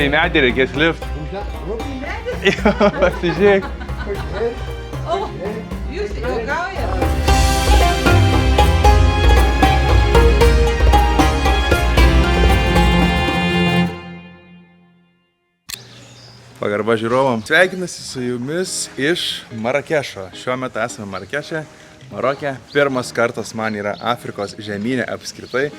Čia į medį reikės lift. Pasižiūrėk. O, jūs juokaujate? Pagarba žiūrovam. Sveikinasi su jumis iš Marakešo. Šiuo metu esame Marakeše, Maroke. Pirmas kartas man yra Afrikos žemynė apskritai.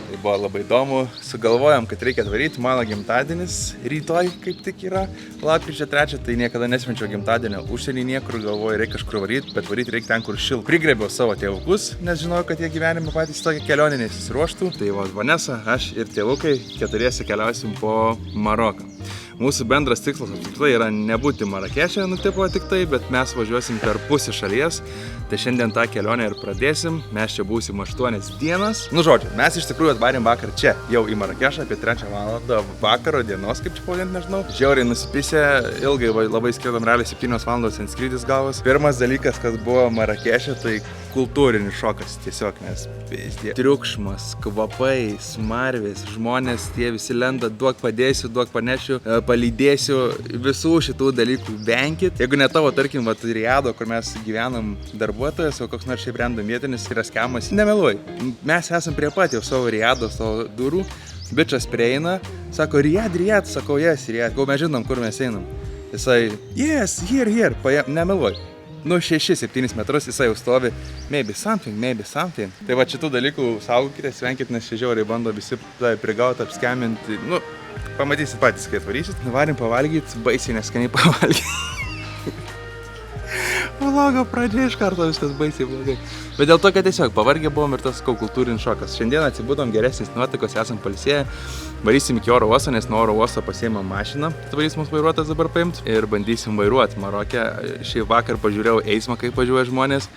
Tai buvo labai įdomu. Sugalvojom, kad reikia atvaryti. Mano gimtadienis rytoj kaip tik yra. Lapkričio 3, tai niekada nesvenčiau gimtadienio užsienį niekur. Galvoju, reikia kažkur varyti, bet varyti reikia ten, kur šil. Prigrėbiau savo tėvukus, nes žinojau, kad jie gyvenime patys tokią kelionę nesusiruoštų. Tai va, Vanesa, aš ir tėvukai keturiese keliausim po Maroką. Mūsų bendras tikslas apskritai yra nebūti Marakešė, nutipo tik tai, bet mes važiuosim per pusę šalies. Tai šiandien tą kelionę ir pradėsim. Mes čia būsim 8 dienas. Nu žodžiu, mes iš tikrųjų atvarėm vakar čia, jau į Marakešą apie 3 valandą vakaro dienos, kaip čia pavadinti, nežinau. Žiauriai nusipisę, ilgai labai skirtam, realiai 7 valandos ant skrydis gavos. Pirmas dalykas, kas buvo Marakešė, tai kultūrinis šokas tiesiog, nes triukšmas, kvapai, smarvės, žmonės tie visi lenda, duok padėsiu, duok panešiu, palydėsiu, visų šitų dalykų venkit. Jeigu ne tavo, tarkim, Riado, kur mes gyvenam darbuotojas, o koks nors šiaip random vietinis yra skemas, nemeluoju. Mes esam prie pat jau savo Riado, savo durų, bičas prieina, sako, Riad, sakau, yes, Riad, kol mes žinom, kur mes einam. Jisai, yes, here, nemeluoju. Nu, 6-7 metrus jisai jau stovi, maybe something. Tai va šitų dalykų saugokite, svenkit, nes čia žiauriai bando visi prigauti, apskeminti. Nu, pamatysit patys, kai atvarysit. Varim pavalgyti, baisiai neskaniai pavalgyti. Vlogo pradžia iš karto viskas baisiai blogai. Bet dėl to, kad tiesiog pavargę buvom ir tas kultūrinis šokas. Šiandien atsibudom geresnis nuotaikos, esam pailsėję. Varysim iki oro uosto, nes nuo oro uosto pasiėmėm mašiną. Atvarys mūsų vairuotojas dabar paimt ir bandysim vairuoti Maroke. Šį vakar pažiūrėjau eismą, kaip važiuoja žmonės.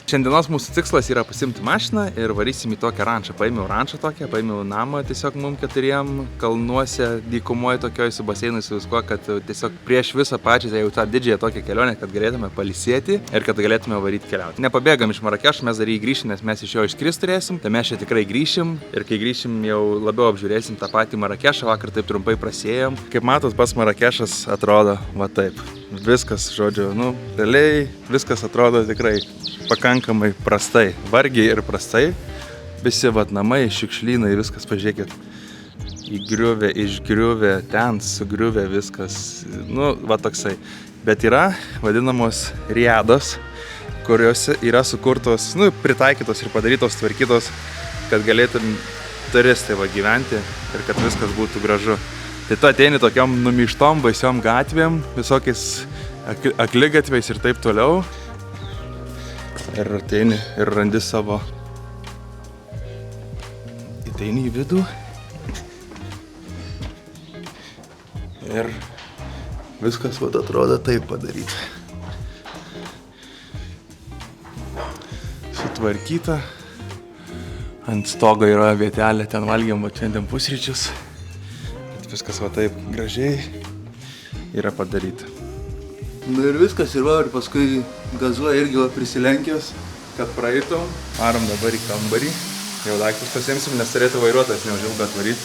Šiandienos mūsų tikslas yra pasimti mašiną ir varysim į tokią rančą. Paėmiau rančą tokią, paėmiau namą tiesiog mum 4 kalnuose, dykumoje tokioj su baseinu, su viskuo, kad tiesiog prieš visą pačią jau tą didžiąją tokią kelionę, kad galėtume pailsėti ir kad galėtume varyti keliauti. Nepabėgam iš Marakešo, mes dar jį grįšim, nes mes iš jo išskrist turėsim, tai mes čia tikrai grįšim ir kai grįšim jau labiau apžiūrėsim tą patį Marakešą, vakar taip trumpai prasėjom. Kaip matot, pats Marakešas atrodo va taip. Viskas, žodžiu, nu, realiai viskas atrodo tikrai pakankamai prastai, vargiai ir prastai. Visi namai, šiukšlynai, viskas, pažiūrėkit, įgriuvę, išgriuvę, ten sugriuvę viskas, nu, va toksai. Bet yra vadinamos riados, kurios yra sukurtos, nu, pritaikytos ir padarytos, tvarkytos, kad galėtum turistai gyventi ir kad viskas būtų gražu. Tai tu ateini tokiom numištom, baisiom gatvėm, visokiais akligatviais ir taip toliau. Ir ateini ir randi savo. Ateini į vidų. Ir viskas atrodo taip padaryta. Sutvarkyta. Ant stogo yra vietelė, ten valgėm šiandien pusryčius. Viskas taip gražiai yra padaryta. Nu ir viskas ir paskui gazuoja irgi prisilenkęs, kad praeitum. Varom dabar į kambarį. Jau daiktus pasiimsim, nes turėtų vairuotojas neužilgo atvaryti.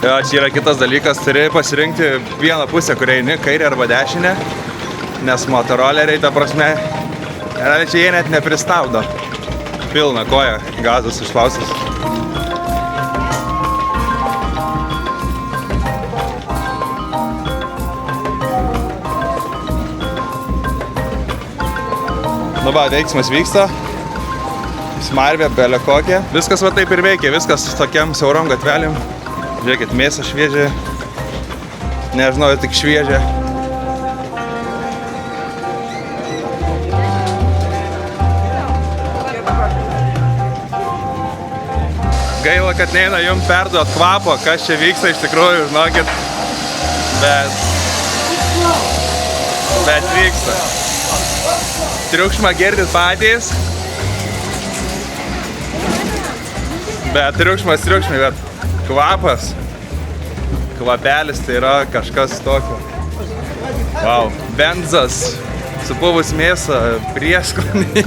Jo, čia yra kitas dalykas, turi pasirinkti vieną pusę, kuria eini, kairę arba dešinę, nes motoroleriai, ta prasme, čia jie net nepristabdo. Pilna koja, gazas išspaustas. Nu va, veiksmas vyksta. Smarvė, belė kokia. Viskas va taip ir veikia, viskas tokiam siaurom gatvelėm. Žiūrėkit, mėsa šviežia, nežinau, tik šviežia. Gaila, kad neina jums perduot kvapo, kas čia vyksta iš tikrųjų, žinokit, bet vyksta. Triukšmą girdit patys, bet triukšmas, bet kvapas, kvapelis tai yra kažkas tokio. Wow, benzas, supuvus mėsą, prieskoniai,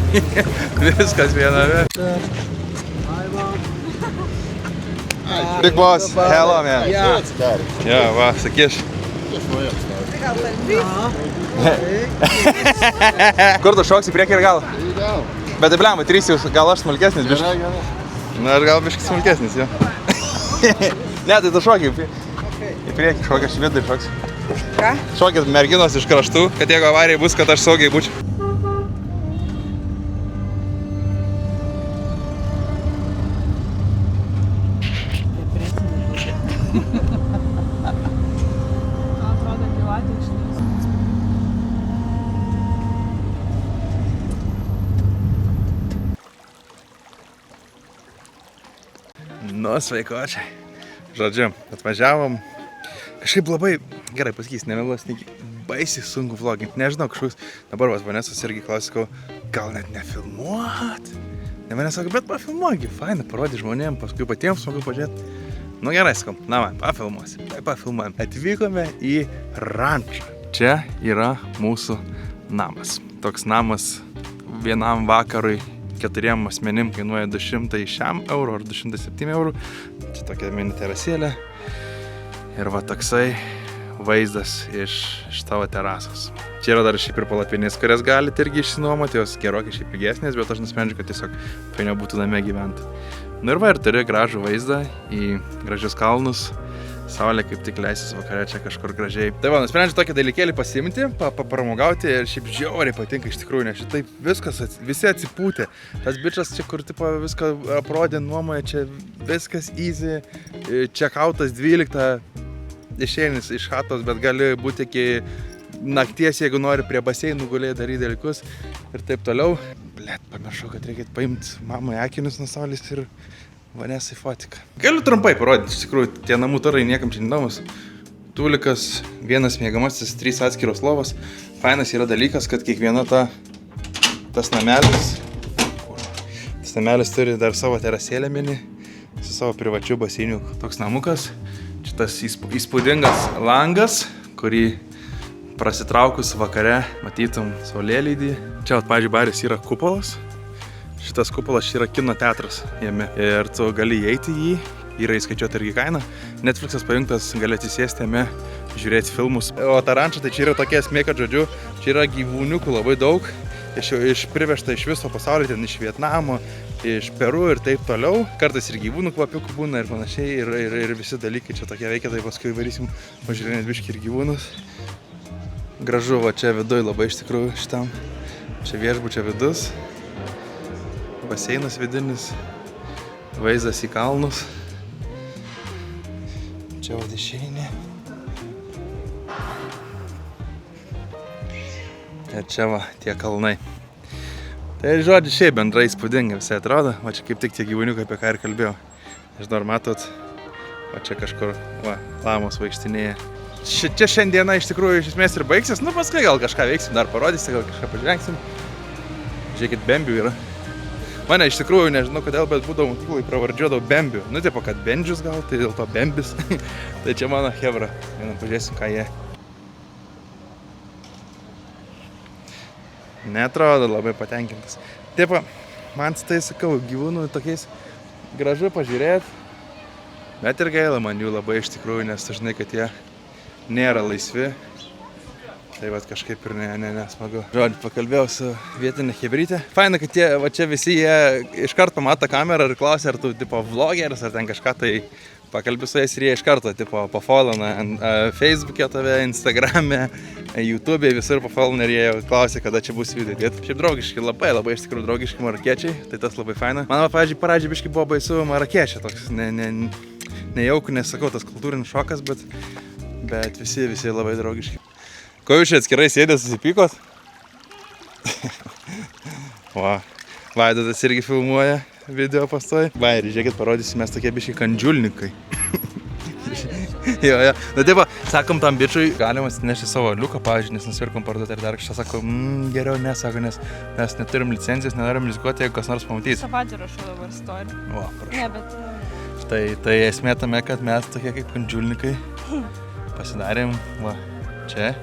viskas viename. Big boss, hello man. Ja, va, sakyš. Kur tu šoksi priekį ir gal? Bet tai blemba, 3 jūs, gal aš smulkesnis biškai? Na, aš gal biškai smulkesnis, jo. Ne, tai tu šoki į priekį, šoki aš vidai šoksi. Ką? Šokit merginos iš kraštų, kad jeigu avarijai bus, kad aš saugiai būčiau. Atrodo, gyvatė išlys. Nu, sveikočiai. Žodžiu, atvažiavom. Kažkaip labai, gerai pasakys, nemeluos, baisiai sunku vloginti. Nežinau, kažkoks, dabar Vanesas irgi klausikau, gal net nefilmuot. Ne mane sako, bet pafilmuogi, faina, parodį žmonėm, paskui patiems smagu pažiūrėti. Nu gerai, sakau, na man, pafilmuosim. Tai pafilmuojam. Atvykome į rančą. Čia yra mūsų namas. Toks namas vienam vakarui 4 asmenim kainuoja 200 šiam eurų ar 207 eurų. Čia tokia mini terasėlė. Ir va toksai vaizdas iš tavo terasos. Čia yra dar šiaip ir palapinės, kurias galite irgi išsinuomoti, jos gerokai šiaip pigesnės, bet aš nusprendžiu, kad tiesiog fainiau būtų name gyventi. Nu ir va, ir turi gražų vaizdą į gražius kalnus. Saulė kaip tik leisis vakare čia kažkur gražiai. Tai va, nusprendžiu tokį dalykėlį pasiimti, papramogauti ir šiaip žiauriai patinka iš tikrųjų, nes šitaip viskas, visi atsipūtė. Tas bičas čia, kur tipo viską aprodė nuomoje, čia viskas easy, checkoutas 12, išeinis iš chatos, bet gali būti iki nakties, jeigu nori prie baseinų gulėti daryti dalykus ir taip toliau. Blet, pamiršau, kad reikia paimti mamai akinius nuo saulės ir Vanesai fotiką. Galiu trumpai parodyti, iš tikrųjų, tie namų tarai niekam čia neįdomus. Tulikas, vienas miegamasis, 3 atskiros lovos. Fainas yra dalykas, kad kiekviena tas namelis turi dar savo terasėlę mini, su savo privačiu baseiniu. Toks namukas, čia tas įspūdingas langas, kurį prasitraukus vakare matytum saulėlydį. Čia, pavyzdžiui, baris yra kupolas. Šitas kupolas čia yra kino teatras jame ir tu gali įeiti į jį, yra įskaičiuota irgi kaina. Netflixas pajungtas, gali atsisėsti jame, žiūrėti filmus. O ta ranča, tai čia yra tokia esmė, kad žodžiu, čia yra gyvūniukų labai daug, privežta iš viso pasaulio, ten iš Vietnamo, iš Peru ir taip toliau. Kartais ir gyvūnų kvapiukų būna ir panašiai, ir visi dalykai čia tokie veikia, tai paskui varysim pažiūrėti biškį ir gyvūnus. Gražu, va čia viduj labai iš tikrųjų šitam, čia viešbučio vidus. Baseinas vidinis, vaizdas į kalnus. Čia va dešinė. Ir čia va tie kalnai. Tai žodžiu, šiaip bendrai įspūdingai visai atrodo. Va čia kaip tik tie gyvūniukai, apie ką ir kalbėjau. Nežinau, ar matot, va čia kažkur, va, lamos vaikštinėje. Čia šiandieną iš tikrųjų iš esmės ir baigsis. Nu, paskui gal kažką veiksim, dar parodysi, gal kažką pažvengsim. Žiūrėkit, bembių yra. Mane iš tikrųjų, nežinau kodėl, bet būdavo mokyklai pravardžiuodavo Bembiu. Nu, tipo, kad Bendžius gal, tai dėl to Bembis. Tai čia mano chebra. Vieną pažiūrėsim, ką jie. Neatrodo labai patenkintas. Taip, man tai sakau, gyvūnų tokiais gražu pažiūrėti. Bet ir gaila man jų labai iš tikrųjų, nes dažnai, kad jie nėra laisvi. Tai vat kažkaip ir nesmagu. Žodžiu, pakalbėjau su vietinė chebrytė. Faina, kad jie, va čia visi jie iš karto pamato kamerą ir klausia, ar tu tipo vlogeris, ar ten kažką tai pakalbi su jais ir jie iš karto tipo pafolona Facebook'e tave, Instagram'e, YouTube'e, visur pafolona ir jie jau klausia, kada čia bus video. Šiaip draugiški, labai iš tikrųjų draugiški marakiečiai, tai tas labai faina. Man, pavyzdžiui, pradžiai biškai buvo baisu marakiečiai toks, nejauku, nesakau, tas kultūrinis šokas, bet visi labai draugiški. Ko jūs čia atskirai sėdės, susipykot? Va, Vaidotas irgi filmuoja video pastoji. Va, ir žiūrėkit, parodysim, mes tokie biškai kandžiulnikai. Jo. Na taip, sakom tam bičiui, galima atsinešti savo liuką, pavyzdžiui, nes nusipirkom parduoti ir dar kažką sako, geriau nesako, nes mes neturim licencijos, nenorim rizikuoti, jeigu kas nors pamatys. Savadį rašau dabar istoriją. O, prašau. Ne, bet... Tai esmė tame, kad mes tokie kaip kandžiulnikai pasidarėm, va. Čia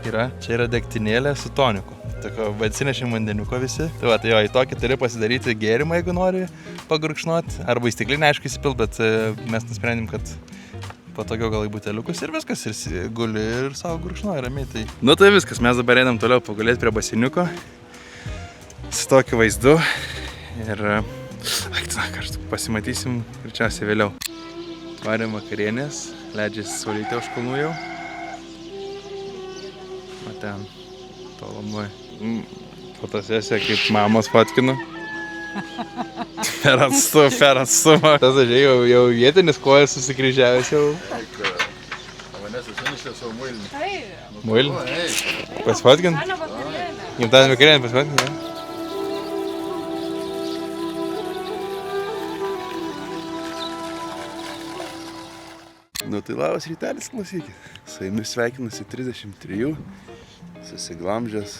yra degtinėlė su toniku. Tokio atsinešėm vandeniuko visi. Tai va, tai jo, į tokį turi pasidaryti gėrimą, jeigu nori pagurkšnoti. Arba į stiklinę, aišku, įsipilt, bet mes nusprendėm, kad patogiau gal į buteliukus ir viskas. Ir guli ir savo gurkšnuoja ramiai. Tai... Nu tai viskas, mes dabar einam toliau pagulėti prie basiniuko. Su tokiu vaizdu. Ir... Kartu pasimatysim greičiausiai vėliau. Varėm vakarienės, leidžiasi saulytė už kalnų jau. O ten, tolumoj. Fotosesija kaip mamos fotkinu. Per atstumą. Tas jau vietinis kojas susikryžiavęs jau. Manęs atsinešė savo muilinį. Muilinį? Pasfotkint? Gimtadienio vakarienę pasfotkint, ne? Nu tai labas rytelis, klausykit. Su jumis sveikinasi 33 susiglamžęs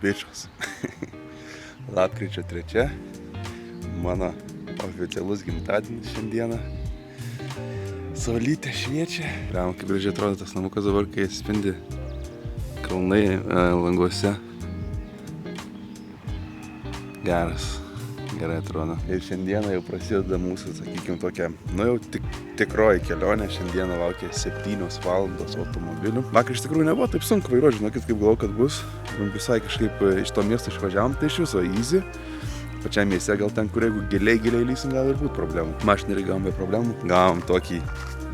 bičas. Lapkričio 3. Mano oficialus gimtadienis šiandieną. Saulytė šviečia. Ram, kaip gražiai atrodo tas namukas dabar, kai spindi kalnai languose. Gerai atrodo. Ir šiandieną jau prasideda mūsų, sakykime, tokia, nu jau tikroji kelionė. Šiandieną laukia 7 valandos automobilių. Vakar iš tikrųjų nebuvo taip sunku vairuoti, žinokit, kaip galvojau, kad bus. Visai kažkaip iš to miesto išvažiavom, tai iš viso easy. Pačiam mieste gal ten, kur jeigu giliai lysim, gal ir būt problemų. Mašinį gavom be problemų. Gavom tokį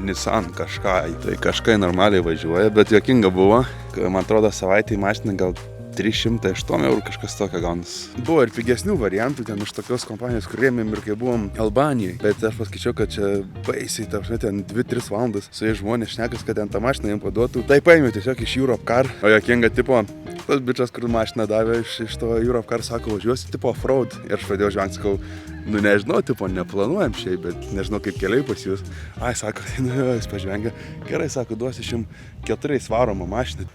Nissan Qashqai. Tai Qashqai normaliai važiuoja, bet juokinga buvo. Man atrodo, savaitę į mašiną gal 308 eurų kažkas tokio gaunas. Buvo ir pigesnių variantų ten iš tokios kompanijos, kur rėmėm ir kai buvom Albanijai. Bet aš paskaičiau, kad čia baisiai, ten 2-3 valandas su jais žmonės šnekas, kad ten tą mašiną jiem paduotų. Tai paėmiau tiesiog iš Europcar. O juokinga tipo, tas bičas, kur mašiną davė iš to Europcar, sako, važiuosi tipo off-road. Ir aš pradėjau žvengti, sakau, nu nežinau, tipo, neplanuojam šiaip, bet nežinau kaip keliai pas jūs. Ai, sako, nu jo, jis pažvengia. Gerai, sako, duosi 4 varomą mašiną.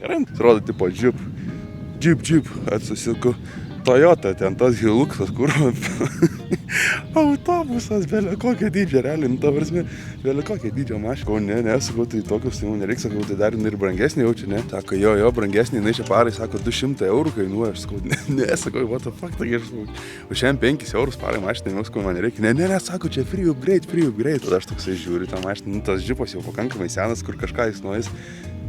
Gerai, atrodo, tipo, džip, atsusiku Toyota, ten tas Hiluxas, kur autobusas, belė kokio dydžio, realiai, nu, ta prasme, belė kokio dydžio mašina. Ne, sakau, tai tokius, tai man nereiks, sakau, tai dar ir brangesnį jaučia, ne? Sako, jo, brangesnį, jinai čia parai, sako, 200 eurų kainuoja, aš sakau, ne, sakau, what the fuck, taigi aš sakau, už šiandien 5 eurus parai mašiną, nu, sakau, man nereikia, ne, sako, čia free upgrade, tada aš toksai žiūriu tą mašiną, nu, tas džipas jau pakankamai senas, kur kažką jis nuojęs.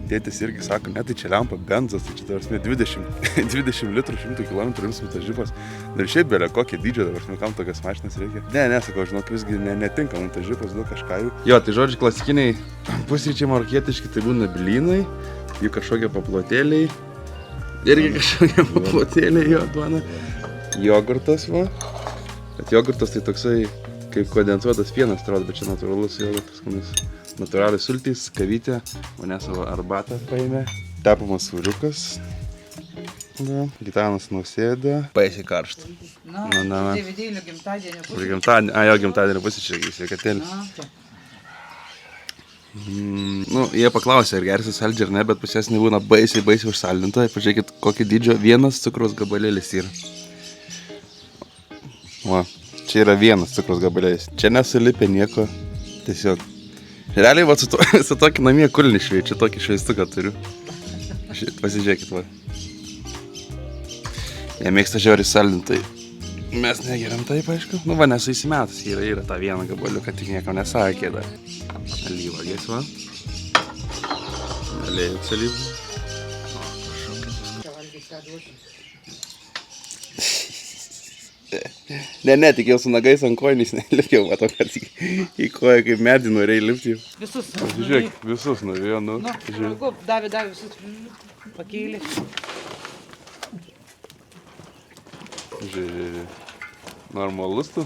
Tėtis irgi sako, ne, tai čia lempa benzas, tai čia dabar 20 litrų 100 km imsim tas džipas. Dar šiaip belė kokie dydžio dabar, kam tokias mašinas reikia. Ne, sakau, žinok, visgi netinka mums tas džipas, daug kažką jų. Jo, tai žodžiai klasikiniai pusryčiai marokietiški, tai būna blynai, jų kažkokie paplotėliai. Irgi kažkokie paplotėliai, jo, duona. Jogurtas, va. Bet jogurtas tai toksai, kaip kondensuotas pienas, atrodo, bet čia natūralus jogurtas, kuris. Natūraliai sultys, kavytė, mane savo arbatą paėmė, tepamas sūriukas, Gitanas Nausėda, baisiai karšta. DVD gimtadienio pusryčiai. Gimtadienio, jo, gimtadienio pusryčiai, sveikatėlį. Nu, jie paklausė, ar gersi saldžią ar ne, bet pas jas nebūna baisiai užsaldinta. Pažiūrėkit, kokį dydžio vienas cukraus gabalėlis yra. Va, čia yra vienas cukraus gabalėlis, čia nesulipė nieko, tiesiog. Realiai, va, su tokį namie kulnį šveičiu, tokį šveistuką turiu. Pasižiūrėkit, va. Jie mėgsta žiauriai saldinti, tai mes negeriam taip, aišku. Nu, va, nesu įsimetas, yra tą vieną gabaliuką, tik nieko nesakė dar. Alyvuogės, va. Aliejus alyvų. Ne, tik jau su nagais ant kojiniais nelipiau, matau, kad į koją kaip medį norėjai lipti. Visus. Žiūrėk, visus norėjo, nu. Nu, davė visus, pakėlė. Žiūrėk, normalus tu.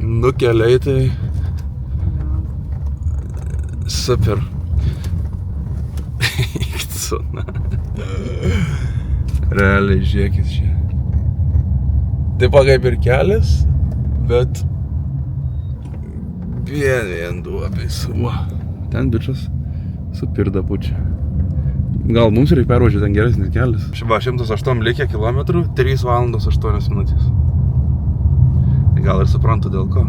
Nu, keliai tai... Super. Realiai žiūrėkit čia. Taip kaip ir kelias, bet vien duobės. Ten bičas supirda pučia. Gal mums reikia pervažiuoti ten geresnis kelias. Šiba 108 likę kilometrų, 3 valandos 8 minutės. Gal ir suprantu dėl ko.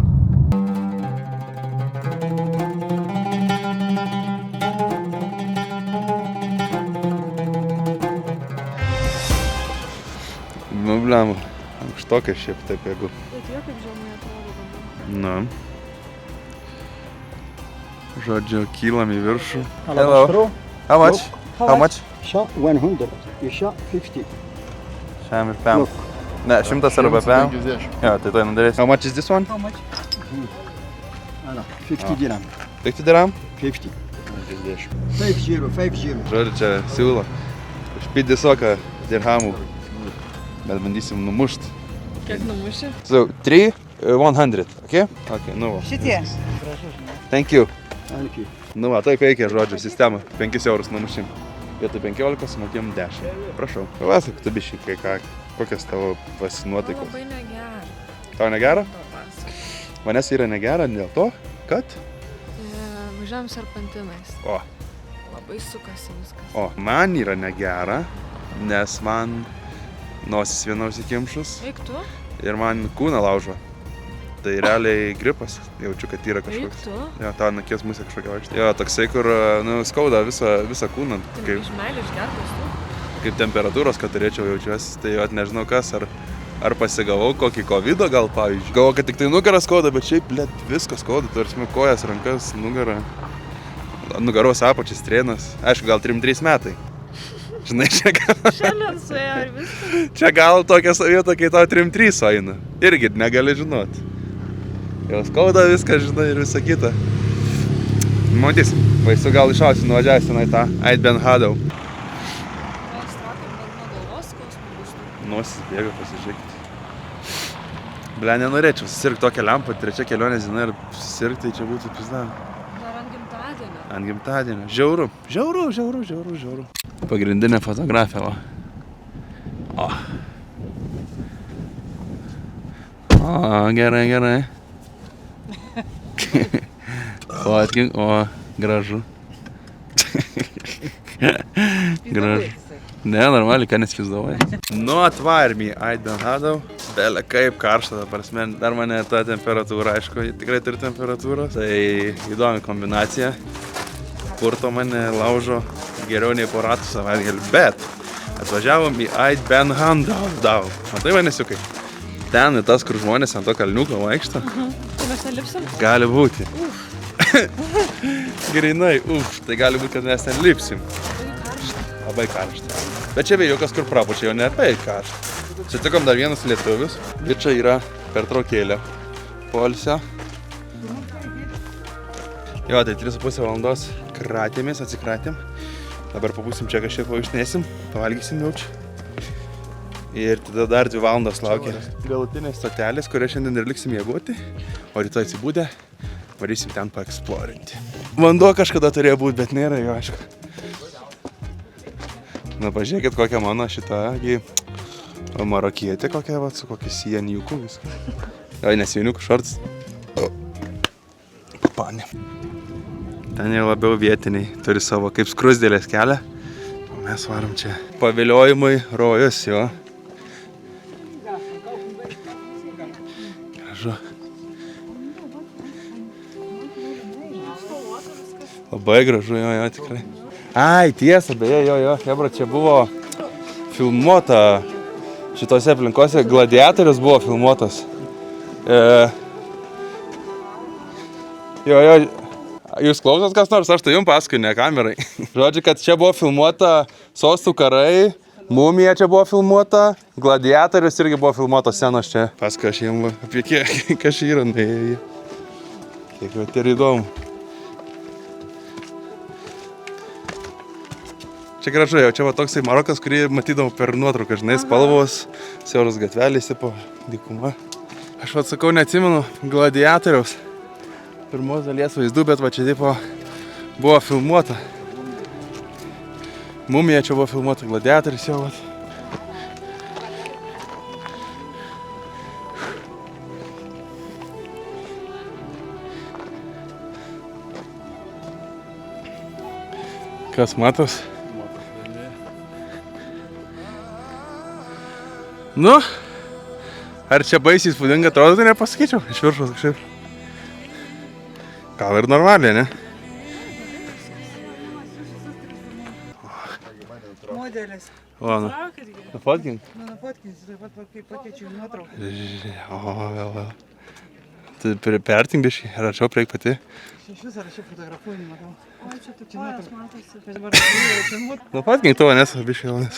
Nu, blemu, aukštokai šiaip taip, jeigu. Bet jie kaip žemai atrodo dabar. Na. Žodžiu, kylam į viršų. Hello. How much? How much? Shot 100. You shot 50. Šiam ir pem. Ne, 100 arba pem. Jo, tai tai nudarys. How much is this one? How much? Ano, 50 dirham. 50 dirham? 50. 50, 50. Žodžiu, čia siūlo. Špidį soką dirhamų. Bet bandysim numušt. Kiek numuši? So, 3, 100, okay? Okay, nu va. Šitie. Thank you. Thank you. Nu va, taip veikia, žodžiu, sistema. 5 eurus numušim. Vietoj 15 sumokėm 10. Prašau. Papasak, tu biškai kai ką. Kokios tavo nuotaikos? Labai negera. Tau negera? Papasakok. Manęs yra negera dėl to, kad... Važiuojam serpantinais. O, Labai sukasi viskas. o, man yra negera, nes man nosis viena užsikimšus Eik tu? ir man kūną laužo. Tai realiai gripas, jaučiu, kad yra Eik kažkoks. tu? Jo, tau nakės musė kažkokia vaikšta. Jo, toksai, kur, nu, skauda visą kūną, kaip, Iš meilės išgertas tu? kaip temperatūros, kad turėčiau jaučiuosi. Tai jo, nežinau kas, ar pasigavau kokį covido gal, pavyzdžiui. Galvoju, kad tik tai nugarą skauda, bet šiaip, blėt, viskas skauda. Tarsi kojas, rankas, nugarą. Nugaros apačias, strėnas. Aišku, gal 3 metai. Žinai, čia gal... Šiandien suėjo ir viskas. Čia gal tokia savieta, kai tau 3-3 sueina. Irgi negali žinot. Jau skauda viską, žinai, ir visa kita. Matysim, baisu gal išausiu nuvažiavęs tenai tą Ait Ben Hadau. Mes traukėm, bet nuo galvos skausmų bus tu. Nosis bėga, pasižiūrėkit. Ble, nenorėčiau susirgti tokią lempą, 3 kelionės diena ir susirgti, tai čia būtų pizda. Dar ant gimtadienio. Ant gimtadienio. Žiauru. Pagrindinė fotografija, va. O, gerai. Fotkink, o, gražu. Gražu. Ne, normaliai, ką nespizduoji. Nu, atvarėm į Ait Ben Hadau. Belė, kaip karšta, prasme, dar mane ta temperatūra, aišku, tikrai turi temperatūros. Tai įdomi kombinacija. Purto mane laužo geriau nei po ratų savaitgalį, bet atvažiavom į Ait Ben Hadau. Matai manesiukai? Ten tas, kur žmonės ant to kalniuko vaikšto. Tai mes ten lipsim? Gali būti. Grinai, tai gali būti, kad mes ten lipsim. Labai karšta. Bet čia vėjukas, kur prapučia, jau netai karšta. Sutikom dar vienas lietuvis. Ir čia yra pertraukėlė poilsio. Jo, tai 3,5 valandos kratėmės, atsikratėm. Dabar pabūsim čia kažkiek pavažinėsim, pavalgysim jau čia. Ir tada dar 2 valandos laukia galutinės stotelės, kurią šiandien ir liksim miegoti. O rytoj atsibūdę, varysim ten paeksplorinti. Vanduo kažkada turėjo būti, bet nėra jo, aišku. Na, pažiūrėkit, kokia mano šita marokietė, kokia, va, su kokiu sieniuku viską. Jo, ne sieniuku, šortas. Panė. Ten jau labiau vietiniai, turi savo kaip skrusdėlės kelią. O mes varom čia. Paviliojimui rojus, jo. Gražu. Labai gražu, jo, tikrai. Ai, tiesa, beje, jo, hebra, čia buvo filmuota šitose aplinkose, Gladiatorius buvo filmuotas. Jo, jūs klausot kas nors, aš tai jums pasakoju, ne kamerai. Žodžiu, kad čia buvo filmuota Sostų karai, Mumija čia buvo filmuota, Gladiatorius irgi buvo filmuotos scenos čia. Pasakoju aš jums apie kas čia yra, kiek vat ir įdomu. Čia gražu, jau čia va toksai Marokas, kurį matydavau per nuotrauką, žinai, spalvos, siauros gatvelės, po dykuma. Aš vat sakau, neatsimenu Gladiatoriaus pirmos dalies vaizdų, bet va čia tipo buvo filmuota. Mumija čia buvo filmuota, Gladiatorius jau vat. Kas matos? Nu, Ar čia baisiai įspūdinga atrodo, tai nepasakyčiau, iš viršaus kažkaip. Gal ir normaliai, ne? Modelis. O, nu. Nufotkink? Nufotkinsiu, taip pat pakeičiu nuotrauką. O, vėl. Tai pertink biškį, ar arčiau prieik pati? Iš vis ar aš fotografuoju, nematau. O, čia tu kojas matosi. Nufotkink tavo, nes biškį jau, nes.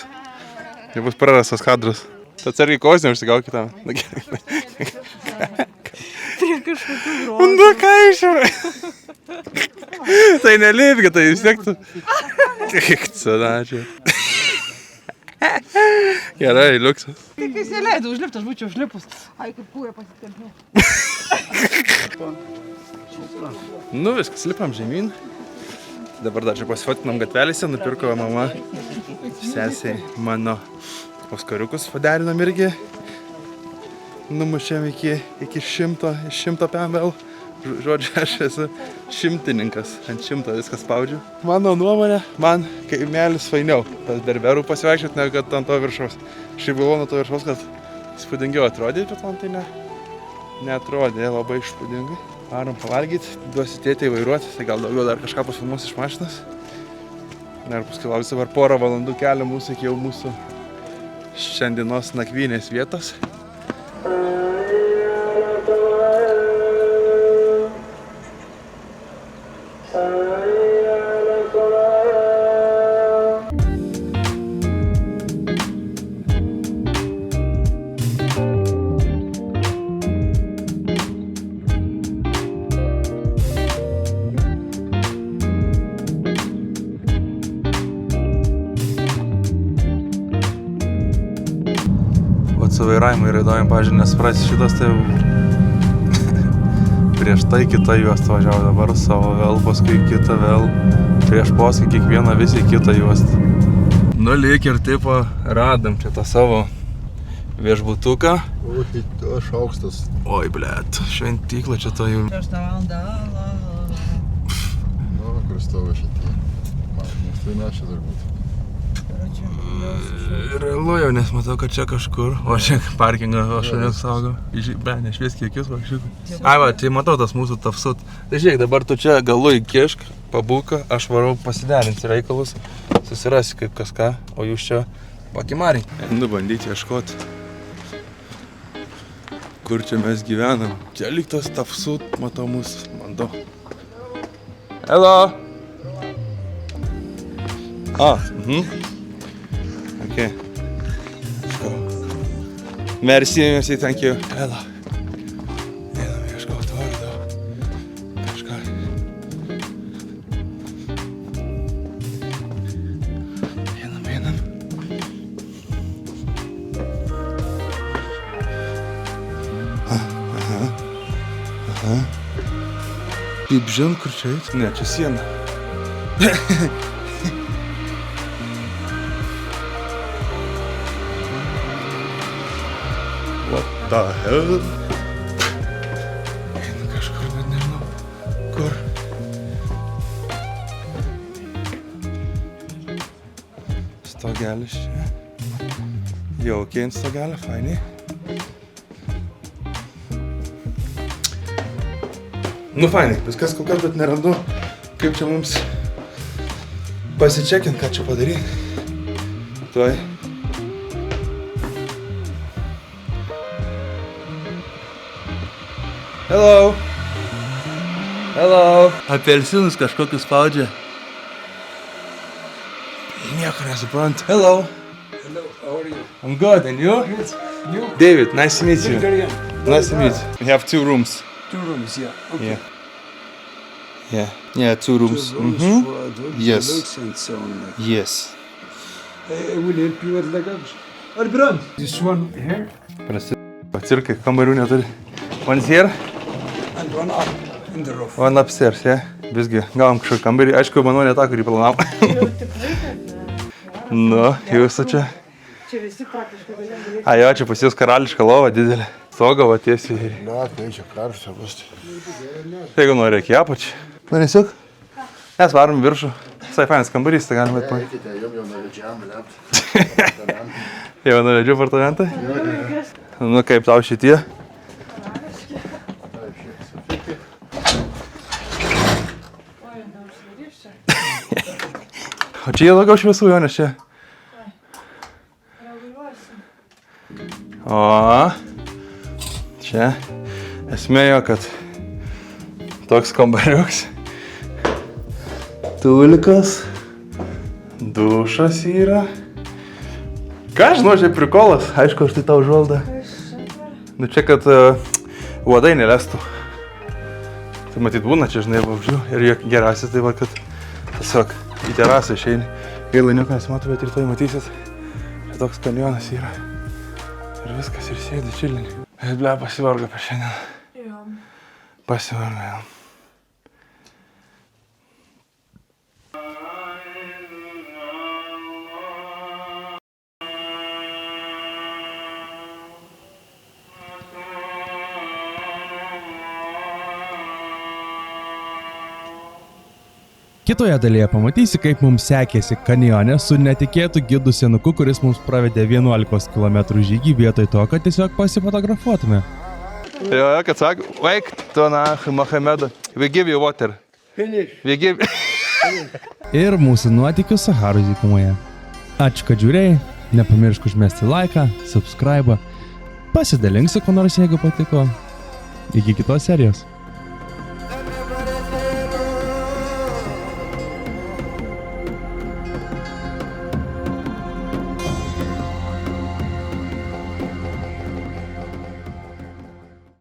Jau bus prarastas kadras. Tu atsargiai kojas neužsigauk kitam. Prie kažkokių grožių. Nu ką iš jau? Tai nelipki, tai vis tiek tu. Kiek cenačiai. Gerai, liuksas. Tai kai jis neleido užlipti, aš būčiau užlipus. Ai, kaip kūja pasitempiau. Nu viskas, lipam žemyn. Dabar dar čia pasifotkinam gatvelėse, nupirko mama sesiai mano oskariukus, paderinom irgi. Numušėm iki 100 pml. Žodžiu, aš esu šimtininkas, ant 100 viską spaudžiu. Mano nuomonė, man kaimelis fainiau, tas berberų pasivaikščiot, negu kad ant to viršaus. Šiaip galvoju nuo to viršaus, kad įspūdingiau atrodė, bet man tai neatrodė labai įspūdingai. Varom pavalgyti, duosiu tėtei vairuoti, tai gal daugiau dar kažką pasifilmuos iš mašinos. Ir paskui lauksiu dabar porą valandų kelio mūsų iki jau mūsų šiandienos nakvynės vietos. Su vairavimu yra įdomi, pavyzdžiui, nesuprasi šitas, tai prieš tai kita juosta važiavo, dabar savo vėl, paskui kita vėl, prieš paskui kiekvieną visi kitą juostą. Nu lyg ir tipo radam čia tą savo viešbutuką. O, aš aukštas. Oi, blėt, šventykla čia to jau. 6 valandą. Nu, kur stovi šitie. Mašinas tai nešia turbūt. Realu jau, nes matau, kad čia kažkur, o čia parkingą šalia saugo. Be, nešviesk kiekis vakšiukų. Ai va, tai matau tas mūsų tafsut. Tai žiūrėk, dabar tu čia galu įkišk, pabūka, aš varau pasiderinti reikalus, susirasi kaip kažką, o jūs čia pakimariai. Nu, bandyti ieškoti, kur čia mes gyvenam. Čia lyg tas tafsut, matau mūsų, bandau. Hello! Okay. Let's go. Merci, thank you. Hello. Einam ieškoti vardo. Kažką. Einam. Aha. Kaip žin, kur čia eit? Ne, čia siena. What the hell? Einu kažkur, bet nežinau, kur. Stogelis čia. Jaukiai ant stogelio, fainiai. Nu fainai, viskas kol kas, bet nerandu, kaip čia mums pasičekint, ką čia padaryti. Tuoj. Hello. Apelsinus kažkokius spaudžia. Nieko nesuprantu. Hello. Hello, how are you? I'm good, and you? Good. You? David, nice to meet you. Victoria. Nice to meet you. We have 2 rooms. 2 rooms, yeah. Okay. Yeah, 2 rooms. 2 rooms for adults, Yes. adults and so on. Yes. I will help you with luggage. Albran, this one here Cirkai, kambarių neturi. One's here, and one up in the roof. one upstairs, yeah. Visgi, gavom kažkokį kambarį. Aišku, manau, ne tą, kurį planavom. Nu, jūsų čia. Čia visi praktiškai galėjom. A, jo, čia pas jūs karališka lova didelė. Stoga, va, tiesiai. Ne, tai čia karšta bus. Jeigu nori, reikia apačiai. Norėsiuk? Mes varom į viršų. Visai fainas kambarys, tai galime atpamatyti. Eikite, jum jau nuvedžiam, lept. Jau nuvedžiu apartamentą? Nu kaip tau šitie? Oi, neužsidarys čia. O čia jie daugiau šviesų, jo, nes čia. Reguliuosim. O, čia esmė jo, kad toks kambariuks. Tulikas. Dušas yra. Ką žinau, čia prikolas. Aišku, aš tai tau žvaldą. Nu čia, kad uodai nelestų. Tai matyt būna čia, žinai, vabžių. Ir geriausias tai va, kad tiesiog į terasą išeini. Gaila, nieko nesimato, bet rytoj matysit. Čia toks kanjonas yra. Ir viskas, ir sėdi čilinį. Bet ble, pasivargo per šiandien. Jo. Pasivargo, jau. Kitoje dalyje pamatysi, kaip mums sekėsi kanjone su netikėtu gidu senuku, kuris mums pravedė 11 km žygį vietoj to, kad tiesiog pasifotografuotume. Jo, kad sako, wake to nach Mohamedą. We give you water. Finish. We give... Ir mūsų nuotykių Saharos dykumoje. Ačiū, kad žiūrėjai, nepamiršk užmesti laiką, subscribe, pasidalink su kuo nors, jeigu patiko. Iki kitos serijos.